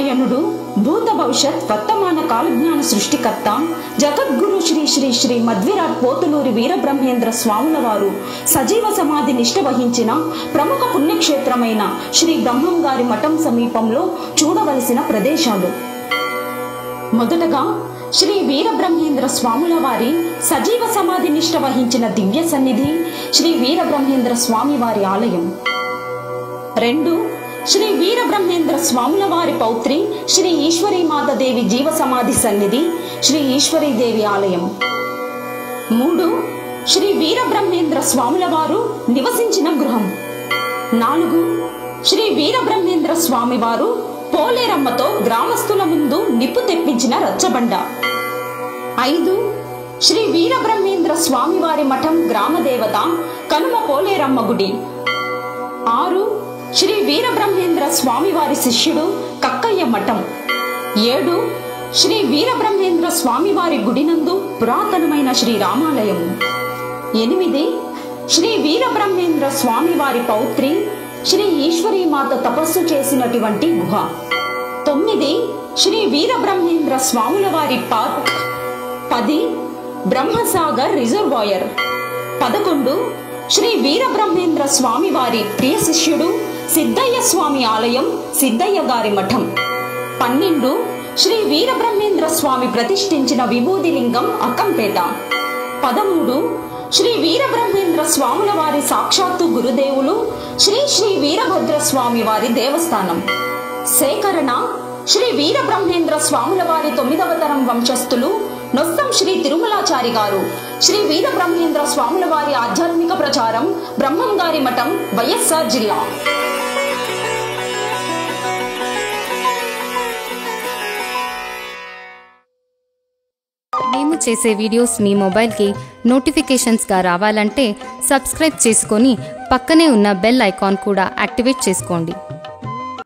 నారాయణుడు భూత భవిష్యత్ వర్తమాన కాలజ్ఞాన సృష్టికర్త జగద్గురు శ్రీ శ్రీ శ్రీ మధ్విరాట్ పోతులూరి వీరబ్రహ్మేంద్ర స్వాముల వారు సజీవ సమాధి నిష్ఠ వహించిన ప్రముఖ పుణ్యక్షేత్రమైన శ్రీ బ్రహ్మంగారి మఠం సమీపంలో చూడవలసిన ప్రదేశాలు. మొదటగా శ్రీ వీరబ్రహ్మేంద్ర స్వాముల వారి సజీవ సమాధి నిష్ఠ వహించిన దివ్య సన్నిధి శ్రీ వీరబ్రహ్మేంద్ర స్వామి వారి ఆలయం. 2. శ్రీ వీరబ్రహ్మేంద్ర స్వాముల వారి పౌత్రి శ్రీ ఈశ్వరీమాతదేవి జీవ సమాధి సన్నిధి శ్రీ ఈశ్వరీదేవి ఆలయం. 3. శ్రీ వీరబ్రహ్మేంద్ర స్వాముల వారు నివసించిన గృహం. 4. శ్రీ వీరబ్రహ్మేంద్ర స్వామి వారు పోలేరమ్మతో గ్రామస్తుల ముందు నిప్పు తెప్పించిన రచ్చబండ. 5. శ్రీ వీరబ్రహ్మేంద్ర స్వామి వారి మఠం గ్రామదేవత కనుమ పోలేరమ్మ గుడి. 6. శ్రీ వీరబ్రహ్మేంద్ర స్వామి వారి శిష్యుడు కక్కయ్య మఠం. 7. శ్రీ వీరబ్రహ్మేంద్ర స్వామి వారి గుడినందు పురాతనమైన శ్రీ రామాలయం. 8. శ్రీ వీరబ్రహ్మేంద్ర స్వామి వారి పౌత్రి శ్రీ ఈశ్వరీమాత తపస్సు చేసినటువంటి గుహ. 9. శ్రీ వీరబ్రహ్మేంద్ర స్వాముల వారి పార్క్. 10. బ్రహ్మసాగర్ రిజర్వాయర్. 11. శ్రీ వీరబ్రహ్మేంద్ర స్వామి వారి ప్రియ శిష్యుడు సిద్ధయ్య స్వామి ఆలయం సిద్ధయ్య గారి మఠం. 12. శ్రీ వీరబ్రహ్మేంద్ర స్వామి ప్రతిష్ఠించిన విభూది లింగం అక్కంపేట. 13. శ్రీ వీరబ్రహ్మేంద్ర స్వాముల వారి సాక్షాత్తు గురుదేవులు శ్రీ శ్రీ వీరభద్ర స్వామి వారి దేవస్థానం. సేకరణ శ్రీ వీరబ్రహ్మేంద్ర స్వాముల వారి 9వ తరం వంశస్థులు నొస్సం శ్రీ తిరుమలాచారి గారు. శ్రీ వీరబ్రహ్మేంద్ర స్వాముల వారి ఆధ్యాత్మిక ప్రచారం బ్రహ్మంగారి మఠం, వైఎస్ఆర్ జిల్లా. మేము చేసే వీడియోస్ మీ మొబైల్కి నోటిఫికేషన్స్గా రావాలంటే సబ్స్క్రైబ్ చేసుకొని పక్కనే ఉన్న బెల్ ఐకాన్ కూడా యాక్టివేట్ చేసుకోండి.